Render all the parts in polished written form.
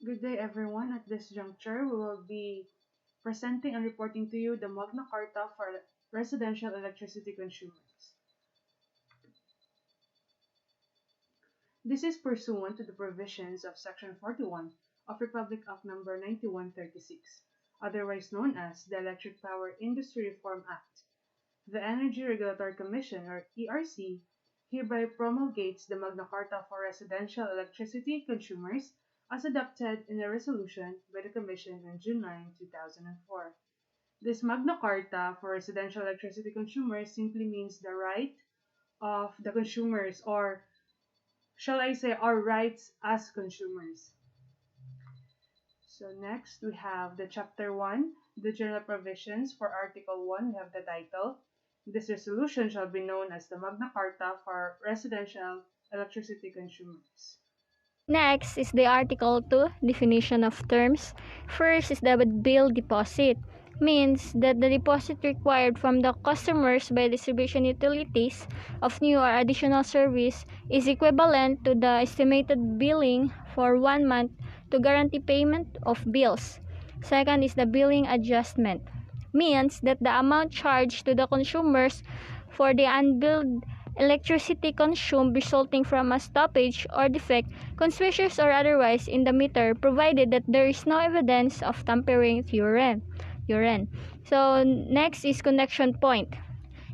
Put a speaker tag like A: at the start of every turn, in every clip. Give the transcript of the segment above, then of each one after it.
A: Good day, everyone. At this juncture, we will be presenting and reporting to you the Magna Carta for residential electricity consumers. This is pursuant to the provisions of Section 41 of Republic Act Number 9136, otherwise known as the Electric Power Industry Reform Act. The Energy Regulatory Commission, or ERC, hereby promulgates the Magna Carta for residential electricity consumers as adopted in a resolution by the Commission on June 9, 2004. This Magna Carta for residential electricity consumers simply means the right of the consumers, or shall I say, our rights as consumers. So next we have the chapter 1, the general provisions. For article 1, we have the title. This resolution shall be known as the Magna Carta for residential electricity consumers.
B: Next is the Article 2 definition of terms. First is the bill deposit. Means that the deposit required from the customers by distribution utilities of new or additional service is equivalent to the estimated billing for 1 month to guarantee payment of bills. Second is the billing adjustment. Means that the amount charged to the consumers for the unbilled electricity consumed resulting from a stoppage or defect, conspicuous or otherwise, in the meter, provided that there is no evidence of tampering with urine. So next is connection point.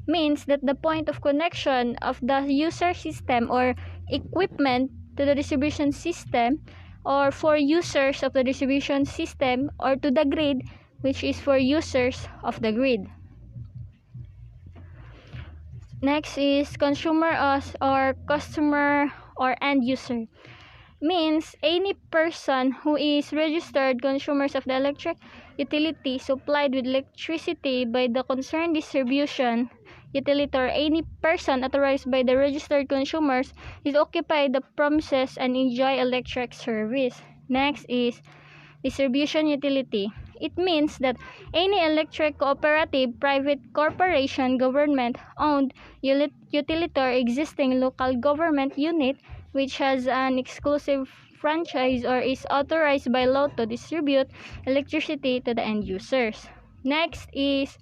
B: Means that the point of connection of the user system or equipment to the distribution system, or for users of the distribution system, or to the grid, which is for users of the grid. Next is consumer or customer or end user. Means any person who is registered consumers of the electric utility supplied with electricity by the concerned distribution utility, or any person authorized by the registered consumers is occupy the premises and enjoy electric service. Next is distribution utility. It means that any electric cooperative, private corporation, government-owned utility or existing local government unit which has an exclusive franchise or is authorized by law to distribute electricity to the end users. Next is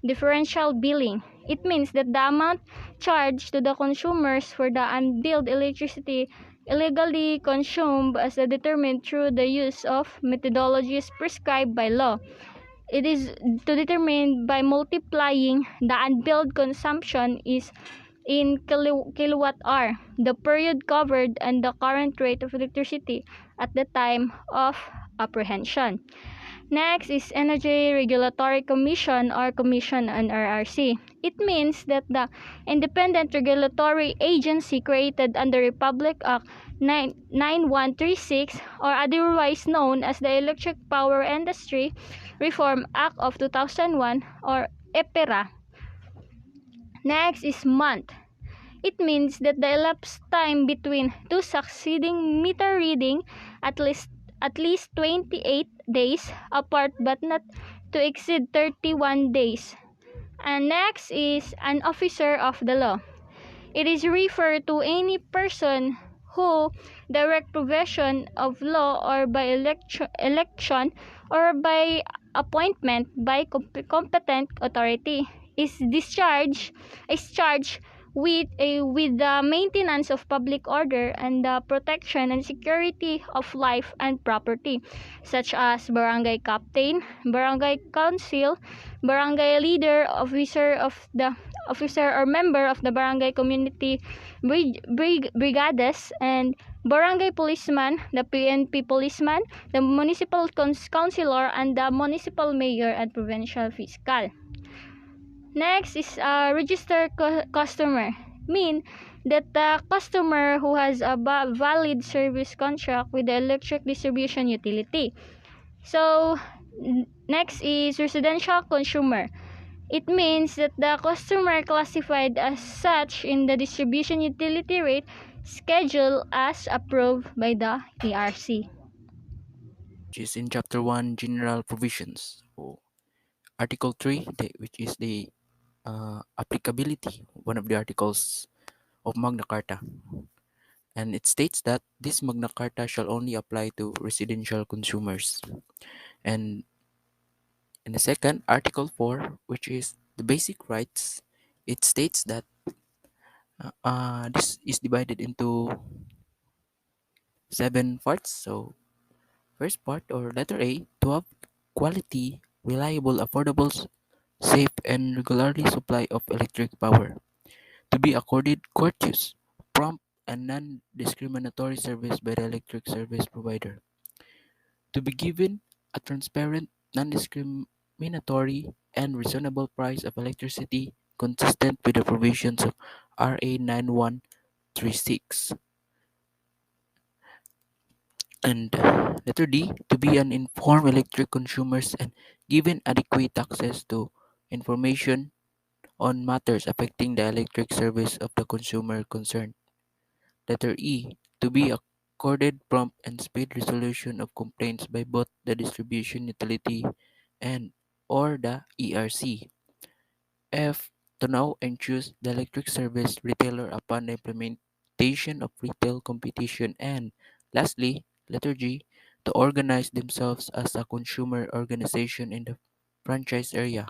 B: differential billing. It means that the amount charged to the consumers for the unbilled electricity illegally consumed as determined through the use of methodologies prescribed by law. It is to determine by multiplying the unbilled consumption is in kilowatt hour, the period covered, and the current rate of electricity at the time of apprehension. Next is Energy Regulatory Commission or Commission on RRC. It means that the independent regulatory agency created under Republic Act 9136, or otherwise known as the Electric Power Industry Reform Act of 2001, or EPERA. Next is month. It means that the elapsed time between two succeeding meter reading at least 28 days apart but not to exceed 31 days. And next is an officer of the law. It is referred to any person who, direct provision of law or by election or by appointment by competent authority, is charged with the maintenance of public order and the protection and security of life and property, such as barangay captain, barangay council, barangay leader, officer or member of the barangay community brigades, and barangay policeman, the PNP policeman, the municipal councilor, and the municipal mayor and provincial fiscal. Next is a registered customer. Mean that the customer who has a valid service contract with the electric distribution utility. So next is residential consumer. It means that the customer classified as such in the distribution utility rate schedule as approved by the ERC.
C: Which is in chapter 1 general provisions. So, article 3, which is the applicability, one of the articles of Magna Carta. And it states that this Magna Carta shall only apply to residential consumers. And in the second, Article 4, which is the basic rights, it states that this is divided into seven parts. So, first part or letter A, to have quality, reliable, affordable, safe, and regularly supply of electric power. To be accorded courteous, prompt, and non-discriminatory service by the electric service provider. To be given a transparent, non-discriminatory, and reasonable price of electricity consistent with the provisions of RA 9136. And letter D, to be an informed electric consumers and given adequate access to information on matters affecting the electric service of the consumer concerned. Letter E, to be accorded prompt and speed resolution of complaints by both the distribution utility and or the ERC. F, to know and choose the electric service retailer upon the implementation of retail competition. And lastly, letter G, to organize themselves as a consumer organization in the franchise area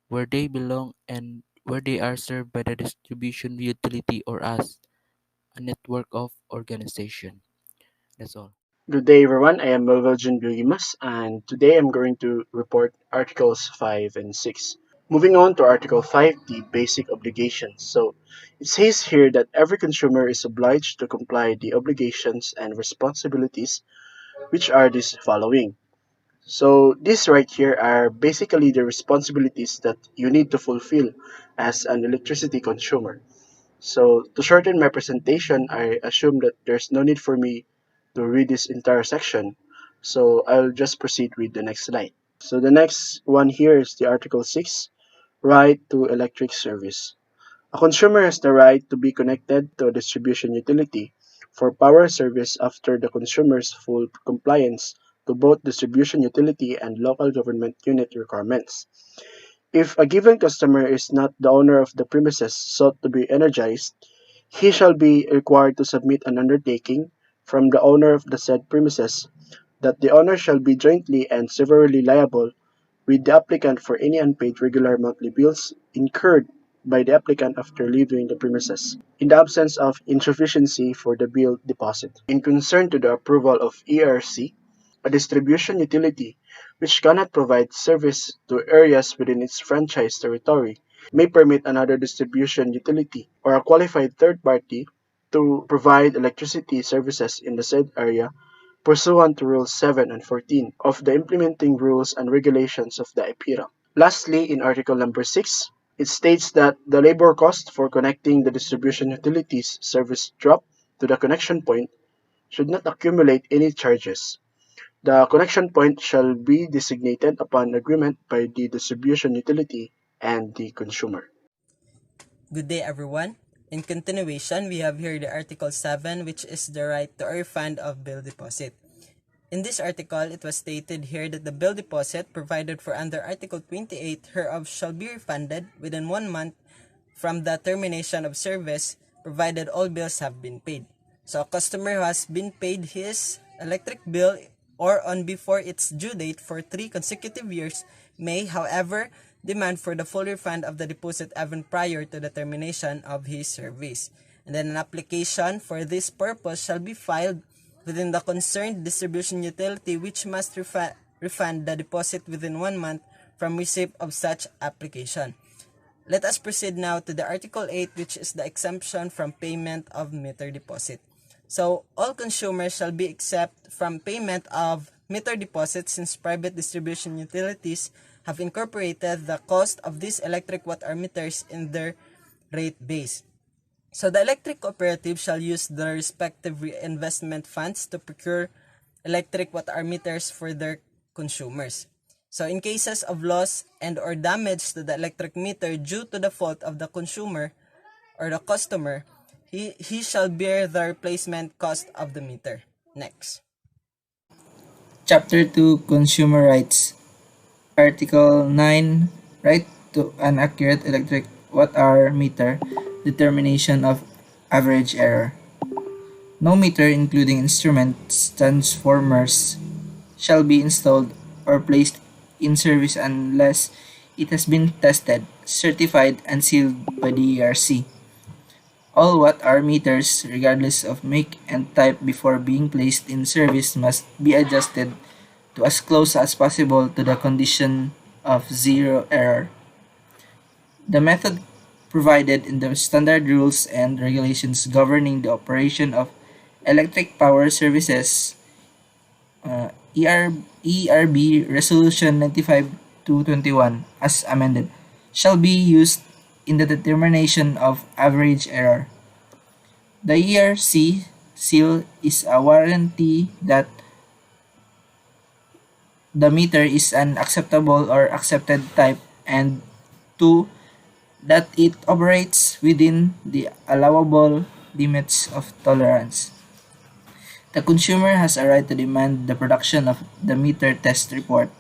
C: where they belong and where they are served by the distribution utility or as a network of organization. That's all.
D: Good day, everyone. I am Melvin Bilimas, and today I'm going to report Articles 5 and 6. Moving on to Article 5, the basic obligations. So, it says here that every consumer is obliged to comply the obligations and responsibilities, which are these following. So, these right here are basically the responsibilities that you need to fulfill as an electricity consumer. So to shorten my presentation, I assume that there's no need for me to read this entire section. So I'll just proceed with the next slide. So the next one here is the Article 6, right to electric service. A consumer has the right to be connected to a distribution utility for power service after the consumer's full compliance to both distribution utility and local government unit requirements. If a given customer is not the owner of the premises sought to be energized, he shall be required to submit an undertaking from the owner of the said premises that the owner shall be jointly and severally liable with the applicant for any unpaid regular monthly bills incurred by the applicant after leaving the premises, in the absence of insufficiency for the bill deposit. In concern to the approval of ERC, a distribution utility which cannot provide service to areas within its franchise territory may permit another distribution utility or a qualified third party to provide electricity services in the said area pursuant to Rules 7 and 14 of the implementing rules and regulations of the IPIRA. Lastly, in Article number 6, it states that the labor cost for connecting the distribution utilities service drop to the connection point should not accumulate any charges. The connection point shall be designated upon agreement by the distribution utility and the consumer.
E: Good day, everyone. In continuation, we have here the Article 7, which is the right to a refund of bill deposit. In this article, it was stated here that the bill deposit provided for under Article 28 hereof shall be refunded within 1 month from the termination of service, provided all bills have been paid. So a customer who has been paid his electric bill or on before its due date for 3 consecutive years may, however, demand for the full refund of the deposit even prior to the termination of his service. And then an application for this purpose shall be filed within the concerned distribution utility, which must refund the deposit within 1 month from receipt of such application. Let us proceed now to the Article 8, which is the exemption from payment of meter deposit. So, all consumers shall be exempt from payment of meter deposit since private distribution utilities have incorporated the cost of these electric watt-hour meters in their rate base. So the electric cooperative shall use the respective reinvestment funds to procure electric watt-hour meters for their consumers. So in cases of loss and or damage to the electric meter due to the fault of the consumer or the customer, he shall bear the replacement cost of the meter. Next.
F: Chapter 2 Consumer Rights. Article 9 Right to an accurate electric watt-hour meter, determination of average error. No meter, including instruments, transformers, shall be installed or placed in service unless it has been tested, certified, and sealed by the ERC. All watt-hour meters, regardless of make and type before being placed in service, must be adjusted to as close as possible to the condition of zero error. The method provided in the standard rules and regulations governing the operation of electric power services, ERB Resolution 95-21 as amended, shall be used in the determination of average error. The ERC seal is a warranty that the meter is an acceptable or accepted type, and 2, that it operates within the allowable limits of tolerance. The consumer has a right to demand the production of the meter test report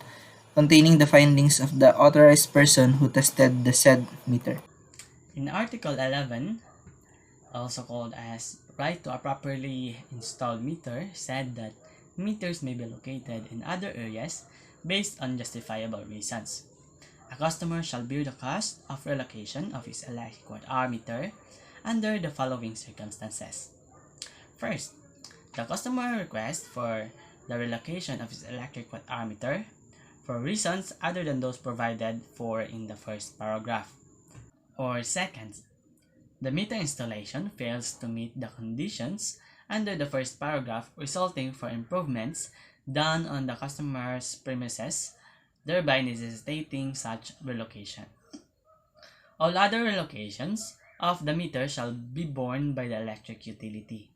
F: containing the findings of the authorized person who tested the said meter.
G: In Article 11, also called as Right to a Properly Installed Meter, said that meters may be located in other areas based on justifiable reasons. A customer shall bear the cost of relocation of his electric watt-hour meter under the following circumstances. First, the customer requests for the relocation of his electric watt-hour meter for reasons other than those provided for in the first paragraph. Or second, the meter installation fails to meet the conditions under the first paragraph, resulting for improvements done on the customer's premises, thereby necessitating such relocation. All other relocations of the meter shall be borne by the electric utility.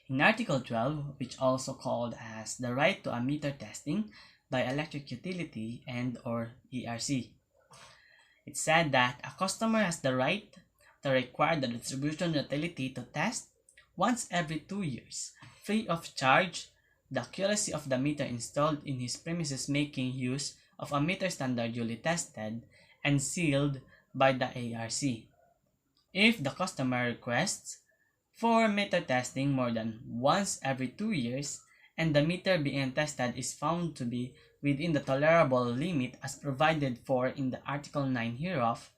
G: In Article 12, which also called as the right to a meter testing by electric utility and or ERC, it said that a customer has the right to require the distribution utility to test once every 2 years, free of charge, the accuracy of the meter installed in his premises, making use of a meter standard duly tested and sealed by the ARC. If the customer requests for meter testing more than once every 2 years and the meter being tested is found to be within the tolerable limit as provided for in the Article 9 hereof,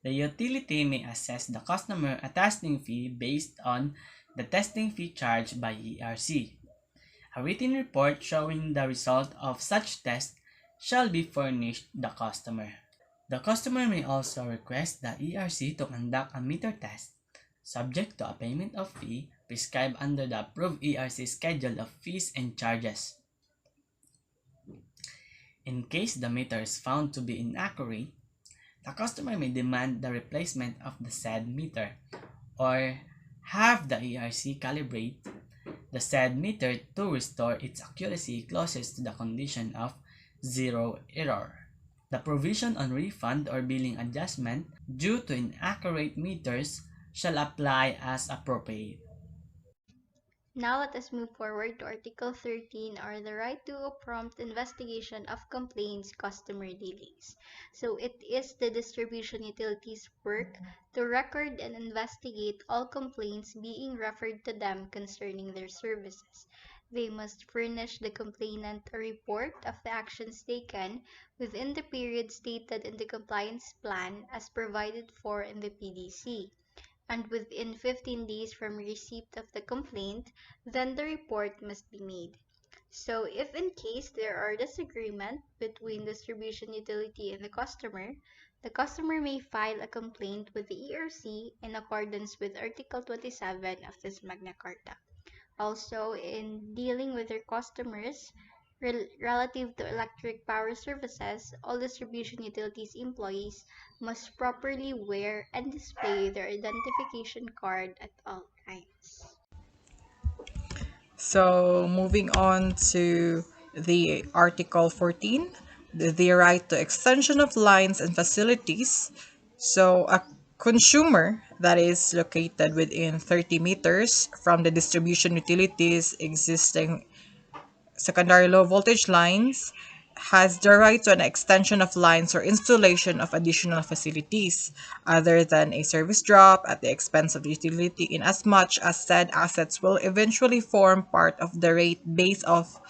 G: the utility may assess the customer a testing fee based on the testing fee charged by ERC. A written report showing the result of such test shall be furnished the customer. The customer may also request the ERC to conduct a meter test, subject to a payment of fee prescribed under the approved ERC schedule of fees and charges. In case the meter is found to be inaccurate, the customer may demand the replacement of the said meter or have the ERC calibrate the said meter to restore its accuracy closest to the condition of zero error. The provision on refund or billing adjustment due to inaccurate meters shall apply as appropriate.
B: Now let us move forward to Article 13, or the right to a prompt investigation of complaints, customer dealings. So it is the distribution utilities' work to record and investigate all complaints being referred to them concerning their services. They must furnish the complainant a report of the actions taken within the period stated in the compliance plan as provided for in the PDC, and within 15 days from receipt of the complaint, then the report must be made. So if in case there are disagreement between distribution utility and the customer may file a complaint with the ERC in accordance with Article 27 of this Magna Carta. Also, in dealing with their customers relative to electric power services, all distribution utilities employees must properly wear and display their identification card at all times.
H: So, moving on to the Article 14, the right to extension of lines and facilities. So, a consumer that is located within 30 meters from the distribution utilities existing secondary low voltage lines has the right to an extension of lines or installation of additional facilities, other than a service drop at the expense of the utility, in as much as said assets will eventually form part of the rate base of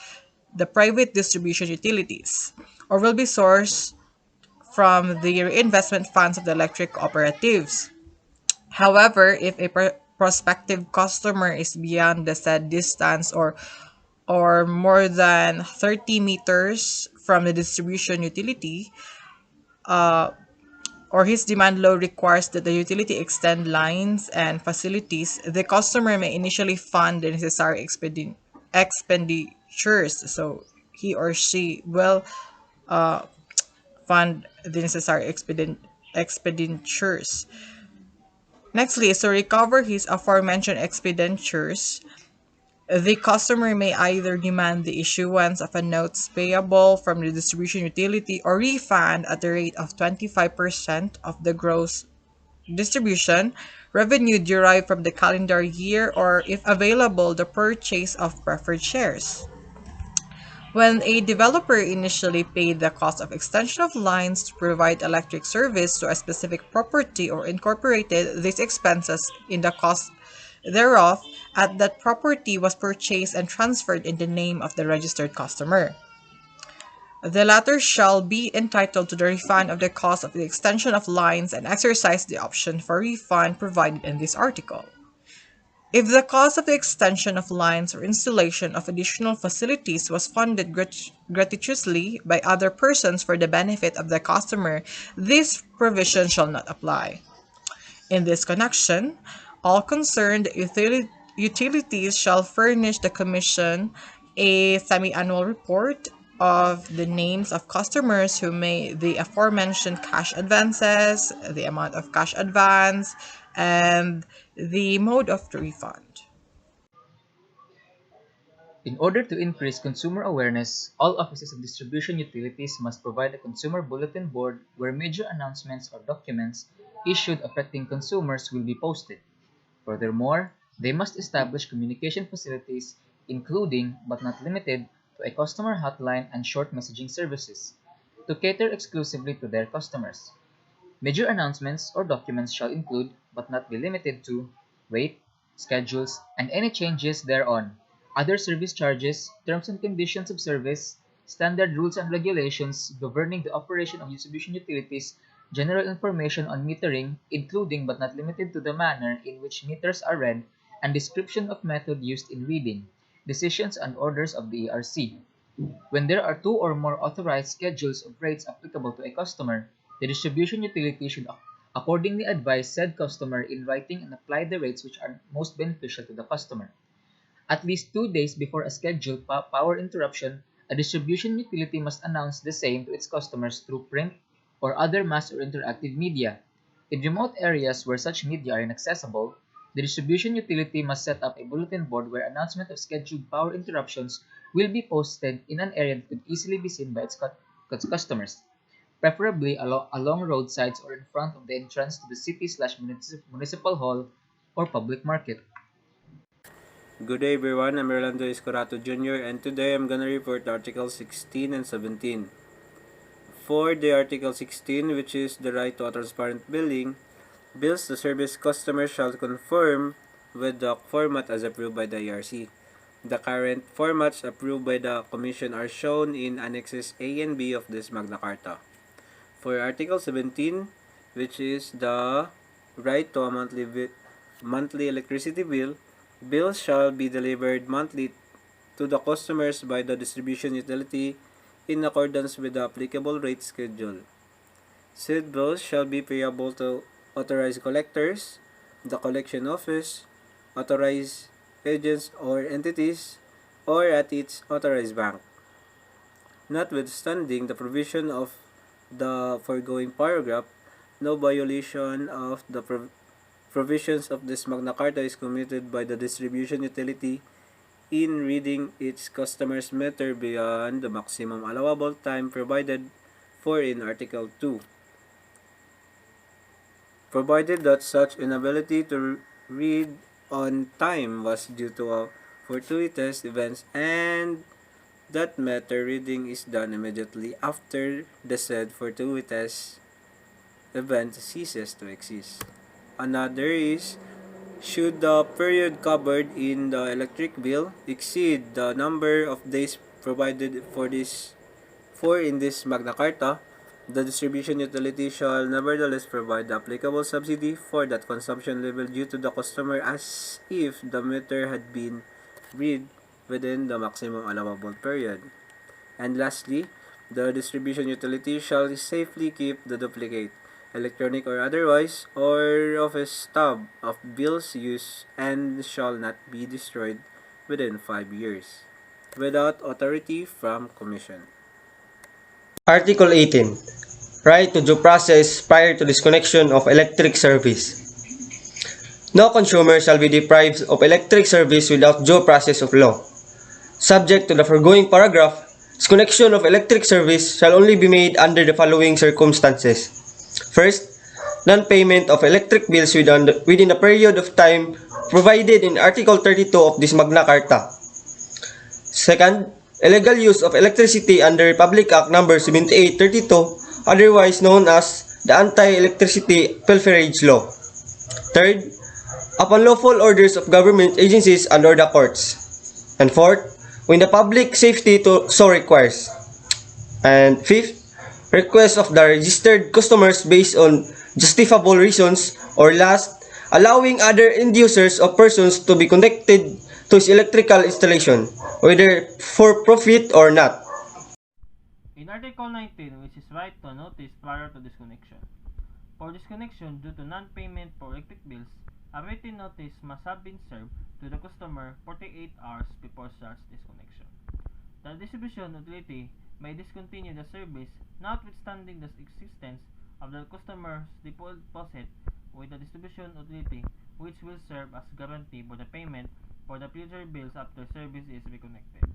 H: the private distribution utilities, or will be sourced from the reinvestment funds of the electric cooperatives. However, if a prospective customer is beyond the said distance or more than 30 meters from the distribution utility, or his demand load requires that the utility extend lines and facilities, the customer may initially fund the necessary expenditures. So he or she will fund the necessary expenditures. Nextly, is to recover his aforementioned expenditures, the customer may either demand the issuance of a notes payable from the distribution utility or refund at the rate of 25% of the gross distribution revenue derived from the calendar year, or, if available, the purchase of preferred shares. When a developer initially paid the cost of extension of lines to provide electric service to a specific property or incorporated these expenses in the cost thereof at that property was purchased and transferred in the name of the registered customer, the latter shall be entitled to the refund of the cost of the extension of lines and exercise the option for refund provided in this article. If the cost of the extension of lines or installation of additional facilities was funded gratuitously by other persons for the benefit of the customer, this provision shall not apply. In this connection, all concerned utilities shall furnish the Commission a semi-annual report of the names of customers who made the aforementioned cash advances, the amount of cash advance, and the mode of the refund.
I: In order to increase consumer awareness, all offices of distribution utilities must provide a consumer bulletin board where major announcements or documents issued affecting consumers will be posted. Furthermore, they must establish communication facilities, including but not limited to a customer hotline and short messaging services, to cater exclusively to their customers. Major announcements or documents shall include, but not be limited to, rate, schedules, and any changes thereon, other service charges, terms and conditions of service, standard rules and regulations governing the operation of distribution utilities, general information on metering, including but not limited to the manner in which meters are read, and description of method used in reading, decisions and orders of the ERC. When there are two or more authorized schedules of rates applicable to a customer, the distribution utility should accordingly advise said customer in writing and apply the rates which are most beneficial to the customer. At least 2 days before a scheduled power interruption, a distribution utility must announce the same to its customers through print or other mass or interactive media. In remote areas where such media are inaccessible, the distribution utility must set up a bulletin board where announcement of scheduled power interruptions will be posted in an area that could easily be seen by its customers, preferably along roadsides or in front of the entrance to the city/municipal hall or public market.
J: Good day everyone, I'm Orlando Escorato Jr. and today I'm gonna report Article 16 and 17. For the Article 16, which is the right to a transparent billing, bills to service customers shall conform with the format as approved by the ERC. The current formats approved by the Commission are shown in Annexes A and B of this Magna Carta. For Article 17, which is the right to a monthly electricity bill, bills shall be delivered monthly to the customers by the distribution utility in accordance with the applicable rate schedule. Said bills shall be payable to authorized collectors, the collection office, authorized agents or entities, or at its authorized bank. Notwithstanding the provision of the foregoing paragraph, no violation of the provisions of this Magna Carta is committed by the distribution utility in reading its customer's meter beyond the maximum allowable time provided for in Article 2, provided that such inability to read on time was due to fortuitous events and That meter reading is done immediately after the said fortuitous event ceases to exist. Another is, should the period covered in the electric bill exceed the number of days provided for in this Magna Carta, the distribution utility shall nevertheless provide the applicable subsidy for that consumption level due to the customer as if the meter had been read within the maximum allowable period. And lastly, the distribution utility shall safely keep the duplicate, electronic or otherwise, or of a stub of bills used and shall not be destroyed within 5 years, without authority from Commission.
K: Article 18. Right to due process prior to disconnection of electric service. No consumer shall be deprived of electric service without due process of law. Subject to the foregoing paragraph, disconnection of electric service shall only be made under the following circumstances. First, non-payment of electric bills within a period of time provided in Article 32 of this Magna Carta. Second, illegal use of electricity under Public Act No. 7832, otherwise known as the Anti-Electricity Pilferage Law. Third, upon lawful orders of government agencies and or the courts. And fourth, when the public safety so requires. And fifth, request of the registered customers based on justifiable reasons, or last, allowing other end users or persons to be connected to his electrical installation, whether for profit or not.
L: In Article 19, which is right to notice prior to disconnection. For disconnection due to non-payment for electric bills, a written notice must have been served to the customer 48 hours before such disconnection. The distribution utility may discontinue the service notwithstanding the existence of the customer's deposit with the distribution utility, which will serve as guarantee for the payment for the future bills after service is reconnected.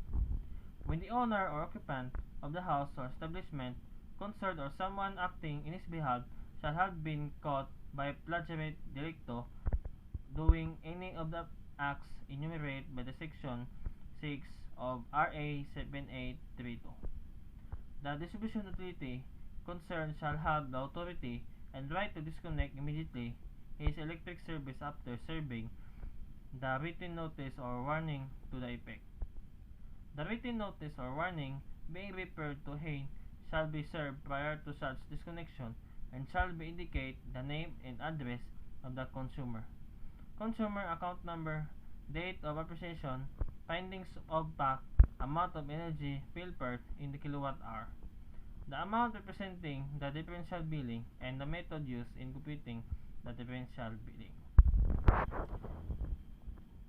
L: When the owner or occupant of the house or establishment concerned or someone acting in his behalf shall have been caught by flagrante delicto doing any of the acts enumerated by the Section 6 of RA 7832. The distribution utility concerned shall have the authority and right to disconnect immediately his electric service after serving the written notice or warning to the effect. The written notice or warning being referred to herein shall be served prior to such disconnection and shall be indicate the name and address of the consumer, consumer account number, date of appreciation, findings of fact, amount of energy pilfered in the kilowatt hour, the amount representing the differential billing, and the method used in computing the differential billing.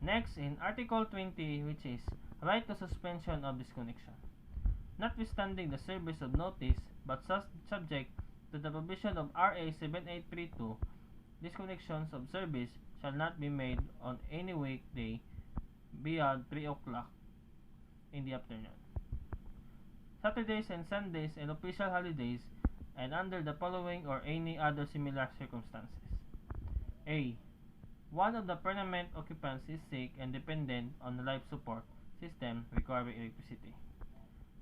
L: Next, in Article 20, which is right to suspension of disconnection. Notwithstanding the service of notice, but subject to the provision of RA 7832, disconnections of service shall not be made on any weekday beyond 3 o'clock in the afternoon, Saturdays and Sundays and official holidays, and under the following or any other similar circumstances. A. One of the permanent occupants is sick and dependent on the life support system requiring electricity,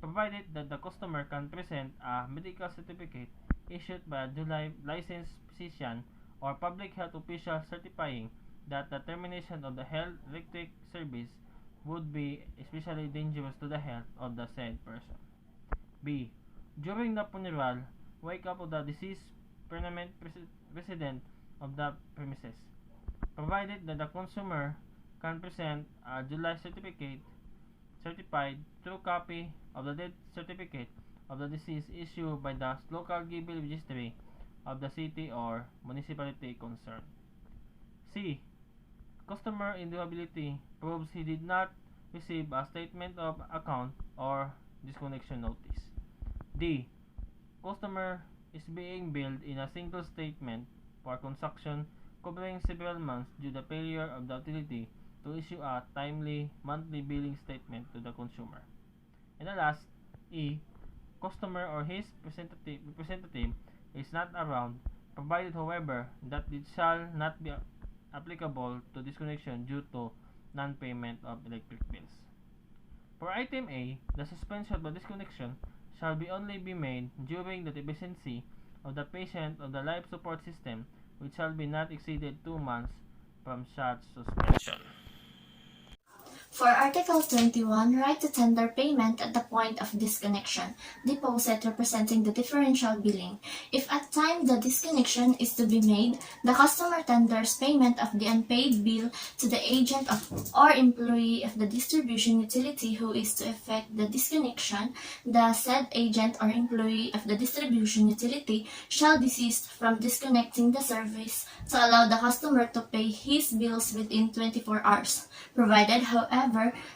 L: provided that the customer can present a medical certificate issued by a duly licensed physician or public health official certifying that the termination of the health electric service would be especially dangerous to the health of the said person. B. During the funeral, wake-up of the deceased permanent resident of the premises, provided that the consumer can present a July certified true copy of the death certificate of the deceased issued by the local civil registry of the city or municipality concerned. C. Customer indelibility proves he did not receive a statement of account or disconnection notice. D. Customer is being billed in a single statement for consumption covering several months due to the failure of the utility to issue a timely monthly billing statement to the consumer. And the last, E. Customer or his representative is not around, provided however that it shall not be applicable to disconnection due to non-payment of electric bills. For item A, the suspension of the disconnection shall be only be made during the deficiency of the patient of the life support system, which shall be not exceeded 2 months from such suspension.
M: For Article 21, right to tender payment at the point of disconnection, deposit representing the differential billing. If at time the disconnection is to be made, the customer tenders payment of the unpaid bill to the agent of or employee of the distribution utility who is to effect the disconnection, the said agent or employee of the distribution utility shall desist from disconnecting the service to allow the customer to pay his bills within 24 hours, provided, however,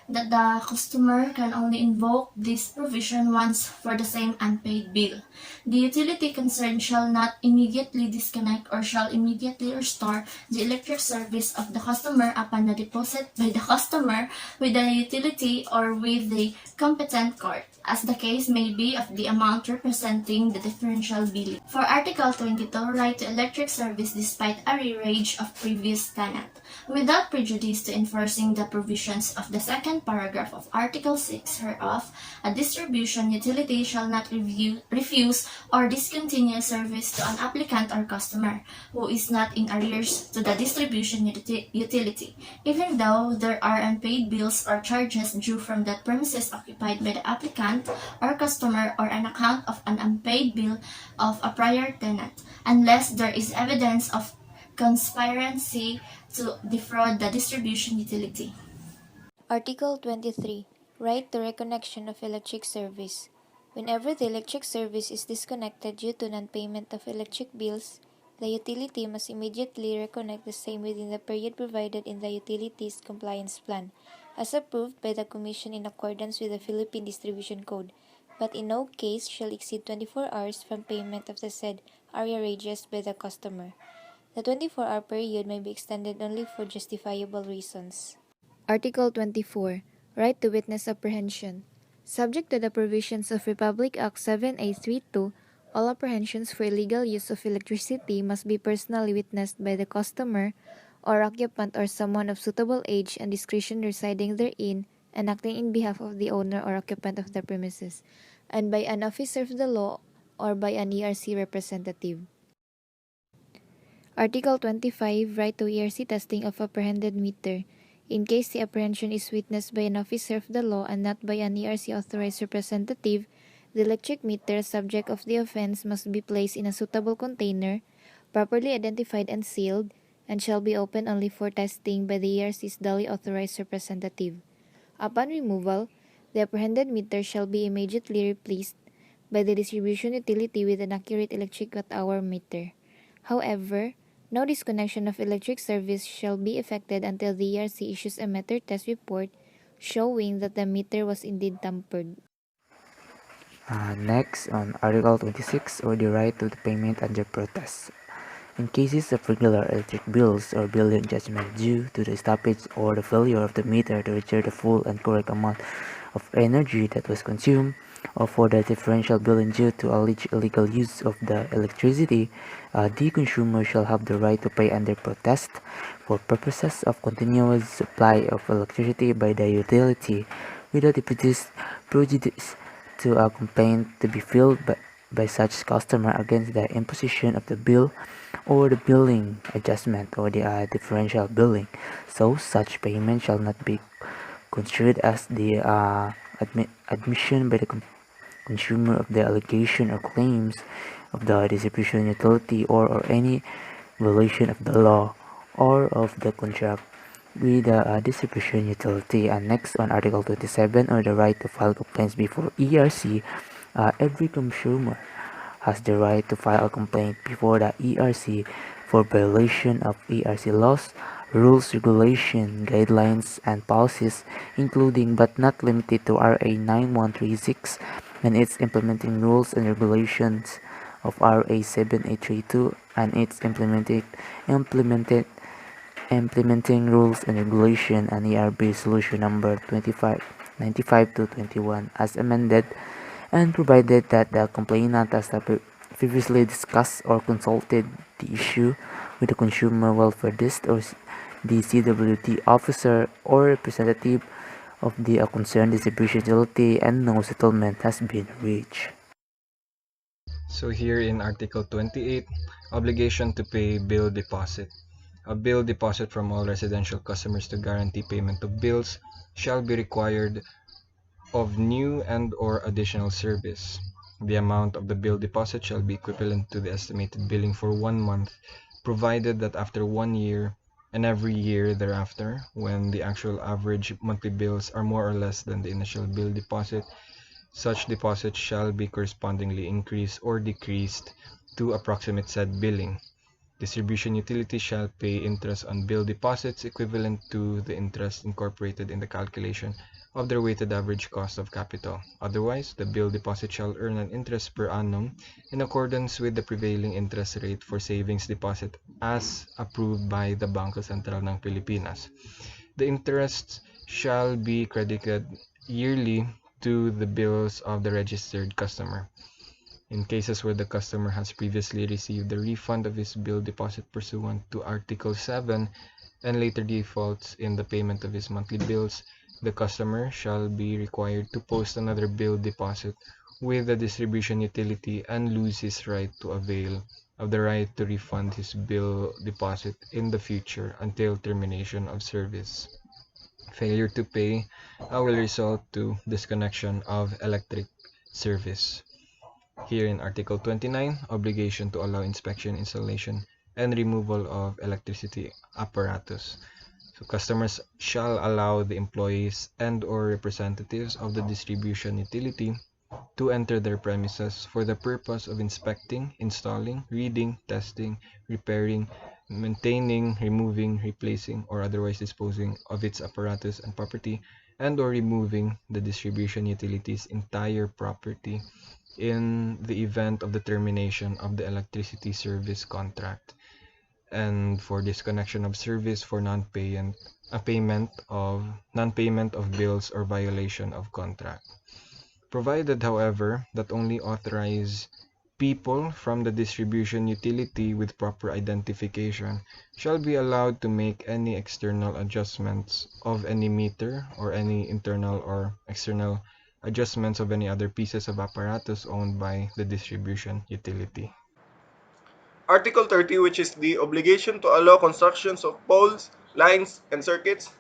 M: that the customer can only invoke this provision once for the same unpaid bill. The utility concerned shall not immediately disconnect or shall immediately restore the electric service of the customer upon the deposit by the customer with the utility or with the competent court, as the case may be of the amount representing the differential billing. For Article 22, right to electric service despite arrearage of previous tenant. Without prejudice to enforcing the provisions of the second paragraph of Article 6 hereof, a distribution utility shall not refuse or discontinue service to an applicant or customer who is not in arrears to the distribution utility, even though there are unpaid bills or charges due from that premises occupied by the applicant or customer or an account of an unpaid bill of a prior tenant, unless there is evidence of conspiracy to defraud the distribution utility.
N: Article 23. Right to reconnection of electric service. Whenever the electric service is disconnected due to non-payment of electric bills, the utility must immediately reconnect the same within the period provided in the utility's compliance plan, as approved by the Commission in accordance with the Philippine Distribution Code, but in no case shall exceed 24 hours from payment of the said arrearages by the customer. The 24-hour period may be extended only for justifiable reasons. Article 24. Right to witness apprehension. Subject to the provisions of Republic Act 7832, all apprehensions for illegal use of electricity must be personally witnessed by the customer or occupant or someone of suitable age and discretion residing therein and acting in behalf of the owner or occupant of the premises, and by an officer of the law or by an ERC representative. Article 25. Right to ERC testing of apprehended meter. In case the apprehension is witnessed by an officer of the law and not by an ERC authorized representative, the electric meter subject of the offense must be placed in a suitable container, properly identified and sealed, and shall be opened only for testing by the ERC's duly authorized representative. Upon removal, the apprehended meter shall be immediately replaced by the distribution utility with an accurate electric watt-hour meter. However, no disconnection of electric service shall be effected until the ERC issues a meter test report showing that the meter was indeed tampered.
C: Next, on Article 26, or the right to the payment under protest. In cases of regular electric bills or billing judgment due to the stoppage or the failure of the meter to return the full and correct amount of energy that was consumed, or for the differential billing due to alleged illegal use of the electricity, the consumer shall have the right to pay under protest for purposes of continuous supply of electricity by the utility without prejudice to a complaint to be filed by such customer against the imposition of the bill or the billing adjustment or the differential billing. So such payment shall not be construed as the admission by the consumer of the allegation or claims of the distribution utility or any violation of the law or of the contract with the distribution utility. And next, on Article 27, or the right to file complaints before ERC, every consumer has the right to file a complaint before the ERC for violation of ERC laws, rules, regulations, guidelines, and policies, including but not limited to RA 9136 and its implementing rules and regulations of RA 7832 and its implementing rules and regulation, and ERB Resolution number 2595 to 21 as amended, and provided that the complainant has previously discussed or consulted the issue with the consumer welfare desk or the CWT officer or representative of the concerned distribution utility and no settlement has been reached.
O: So here in Article 28, obligation to pay bill deposit. A bill deposit from all residential customers to guarantee payment of bills shall be required of new and or additional service. The amount of the bill deposit shall be equivalent to the estimated billing for 1 month, provided that after 1 year and every year thereafter, when the actual average monthly bills are more or less than the initial bill deposit, such deposit shall be correspondingly increased or decreased to approximate said billing. Distribution utility shall pay interest on bill deposits equivalent to the interest incorporated in the calculation of their weighted average cost of capital. Otherwise, the bill deposit shall earn an interest per annum in accordance with the prevailing interest rate for savings deposit as approved by the Bangko Sentral ng Pilipinas. The interest shall be credited yearly to the bills of the registered customer. In cases where the customer has previously received the refund of his bill deposit pursuant to Article 7 and later defaults in the payment of his monthly bills, the customer shall be required to post another bill deposit with the distribution utility and lose his right to avail of the right to refund his bill deposit in the future until termination of service. Failure to pay will result to disconnection of electric service. Here in Article 29, obligation to allow inspection, installation, and removal of electricity apparatus. So customers shall allow the employees and or representatives of the distribution utility to enter their premises for the purpose of inspecting, installing, reading, testing, repairing, maintaining, removing, replacing, or otherwise disposing of its apparatus and property, and or removing the distribution utility's entire property in the event of the termination of the electricity service contract and for disconnection of service for non-payment of bills or violation of contract. Provided, however, that only authorized people from the distribution utility with proper identification shall be allowed to make any external adjustments of any meter or any internal or external adjustments of any other pieces of apparatus owned by the distribution utility.
P: Article 30, which is the obligation to allow constructions of poles, lines, and circuits.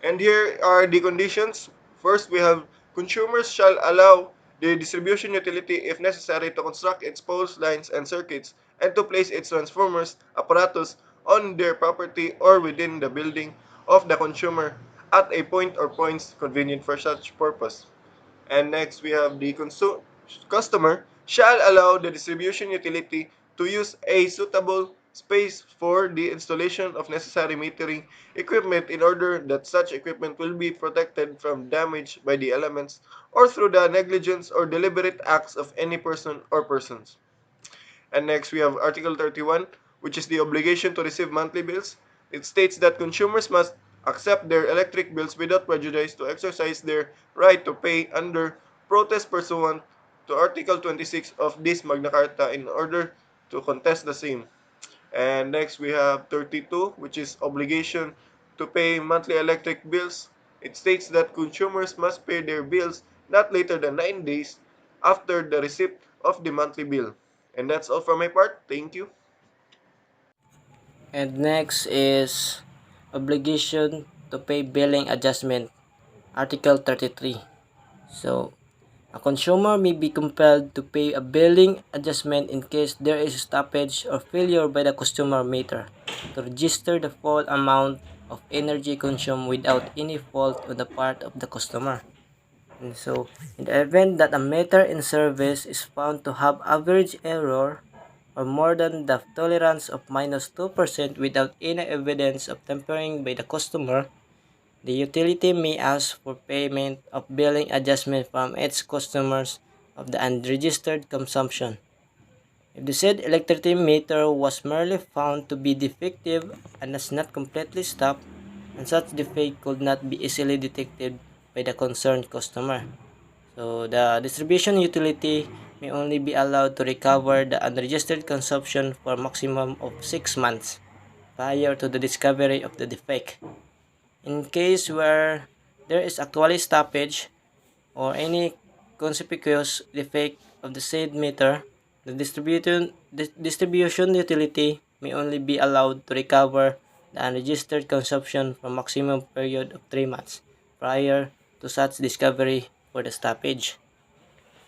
P: And here are the conditions. First, we have consumers shall allow the distribution utility, if necessary, to construct its poles, lines, and circuits, and to place its transformers, apparatus, on their property or within the building of the consumer at a point or points convenient for such purpose. And next, we have the customer shall allow the distribution utility to use a suitable space for the installation of necessary metering equipment in order that such equipment will be protected from damage by the elements or through the negligence or deliberate acts of any person or persons. And next, we have Article 31, which is the obligation to receive monthly bills. It states that consumers must accept their electric bills without prejudice to exercise their right to pay under protest pursuant to Article 26 of this Magna Carta in order to contest the same. And next, we have 32, which is obligation to pay monthly electric bills. It states that consumers must pay their bills not later than 9 days after the receipt of the monthly bill. And that's all for my part. Thank you.
Q: And next is obligation to pay billing adjustment, Article 33. So, a consumer may be compelled to pay a billing adjustment in case there is stoppage or failure by the customer meter to register the full amount of energy consumed without any fault on the part of the customer. And so, in the event that a meter in service is found to have average error or more than the tolerance of -2% without any evidence of tampering by the customer, the utility may ask for payment of billing adjustment from its customers of the unregistered consumption. If the said electricity meter was merely found to be defective and has not completely stopped, and such defect could not be easily detected by the concerned customer. So the distribution utility may only be allowed to recover the unregistered consumption for a maximum of 6 months prior to the discovery of the defect. In case where there is actually stoppage or any conspicuous defect of the said meter, the distribution utility may only be allowed to recover the unregistered consumption for maximum period of 3 months prior to such discovery for the stoppage.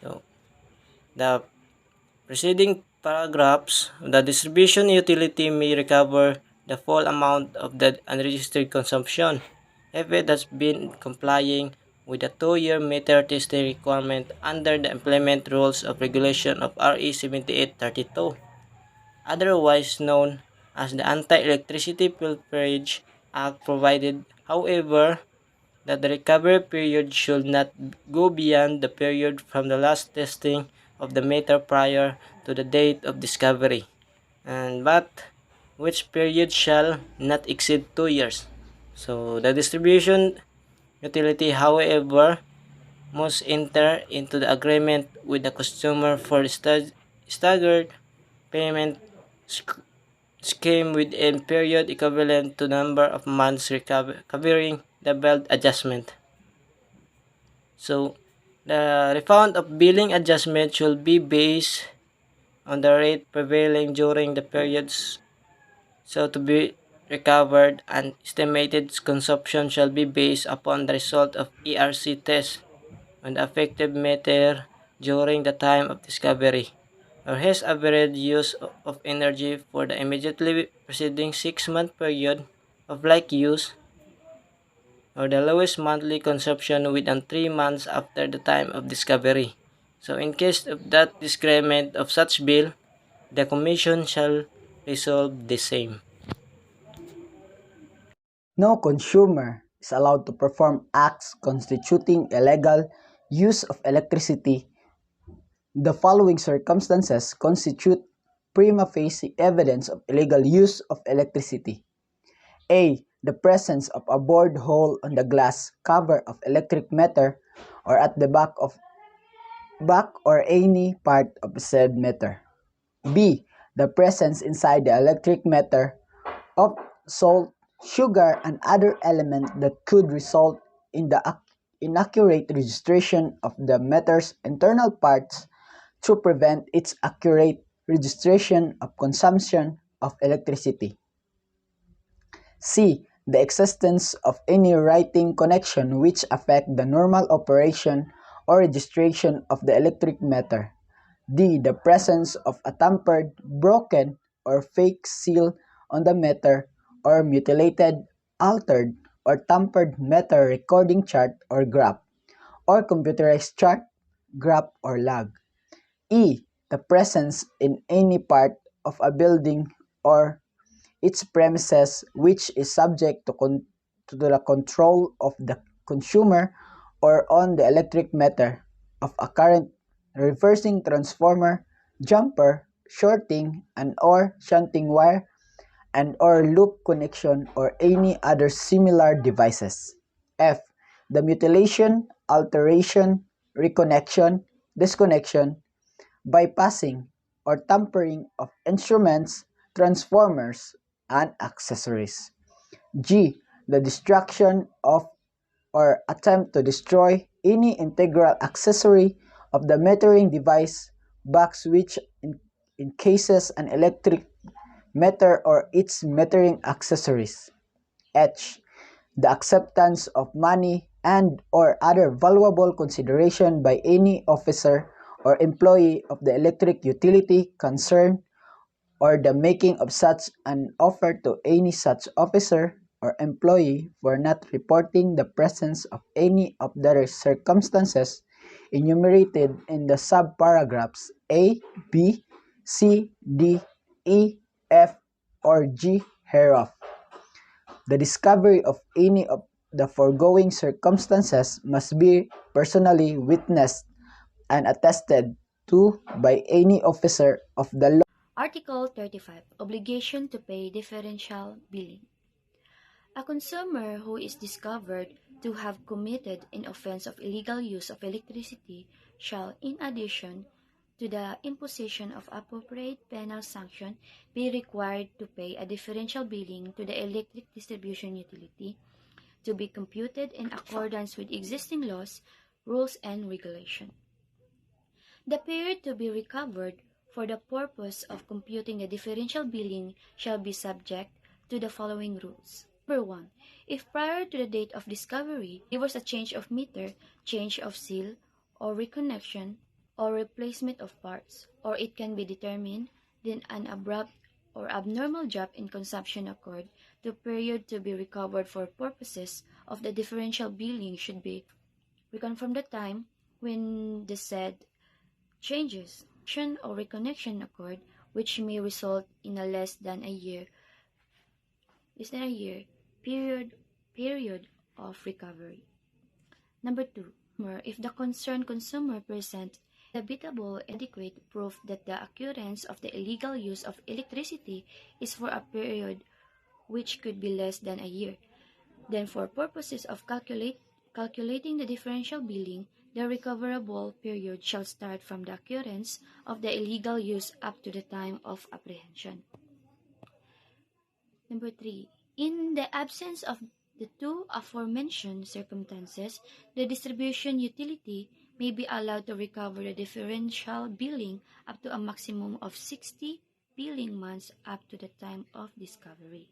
Q: So, the preceding paragraphs, the distribution utility may recover the full amount of the unregistered consumption if it has been complying with the 2-year meter testing requirement under the implement rules of regulation of RE 7832, otherwise known as the Anti-Electricity Pilferage Act, provided, however, that the recovery period should not go beyond the period from the last testing of the meter prior to the date of discovery, and but which period shall not exceed 2 years. So the distribution utility, however, must enter into the agreement with the customer for staggered payment scheme with a period equivalent to number of months covering the billed adjustment. So, the refund of billing adjustment should be based on the rate prevailing during the periods so to be recovered, and estimated consumption shall be based upon the result of ERC test on the affected meter during the time of discovery, or his average use of energy for the immediately preceding 6-month period of like use, or the lowest monthly consumption within 3 months after the time of discovery. So in case of that disagreement of such bill, the Commission shall resolve the same.
R: No consumer is allowed to perform acts constituting illegal use of electricity. The following circumstances constitute prima facie evidence of illegal use of electricity. A. The presence of a bored hole on the glass cover of electric meter or at the back or any part of said meter. B. The presence inside the electric meter of salt, sugar, and other elements that could result in the inaccurate registration of the meter's internal parts to prevent its accurate registration of consumption of electricity. C. The existence of any writing connection which affect the normal operation or registration of the electric meter. D. The presence of a tampered, broken, or fake seal on the meter, or mutilated, altered, or tampered meter recording chart or graph, or computerized chart, graph, or log. E. The presence in any part of a building or its premises which is subject to the control of the consumer or on the electric meter of a current reversing transformer, jumper, shorting, and or shunting wire, and or loop connection or any other similar devices. F. The mutilation, alteration, reconnection, disconnection, bypassing, or tampering of instruments, transformers, and accessories. G. The destruction of or attempt to destroy any integral accessory of the metering device box which encases an electric meter or its metering accessories. H. The acceptance of money and or other valuable consideration by any officer or employee of the electric utility concerned, or the making of such an offer to any such officer or employee for not reporting the presence of any of the circumstances enumerated in the subparagraphs A, B, C, D, E, F, or G hereof. The discovery of any of the foregoing circumstances must be personally witnessed and attested to by any officer of the law.
N: Article 35. Obligation to pay differential billing. A consumer who is discovered to have committed an offense of illegal use of electricity shall, in addition to the imposition of appropriate penal sanction, be required to pay a differential billing to the electric distribution utility
S: to be computed in accordance with existing laws, rules, and regulation. The period to be recovered for the purpose of computing the differential billing shall be subject to the following rules. Number 1. If prior to the date of discovery there was a change of meter, change of seal, or reconnection, or replacement of parts, or it can be determined, then an abrupt or abnormal drop in consumption occurred, the period to be recovered for purposes of the differential billing should be reckoned from the time when the said changes or reconnection occurred, which may result in a less than a year period of recovery. Number 2, if the concerned consumer present debitable adequate proof that the occurrence of the illegal use of electricity is for a period which could be less than a year, then for purposes of calculating the differential billing, the recoverable period shall start from the occurrence of the illegal use up to the time of apprehension. Number 3. In the absence of the two aforementioned circumstances, the distribution utility may be allowed to recover the differential billing up to a maximum of 60 billing months up to the time of discovery.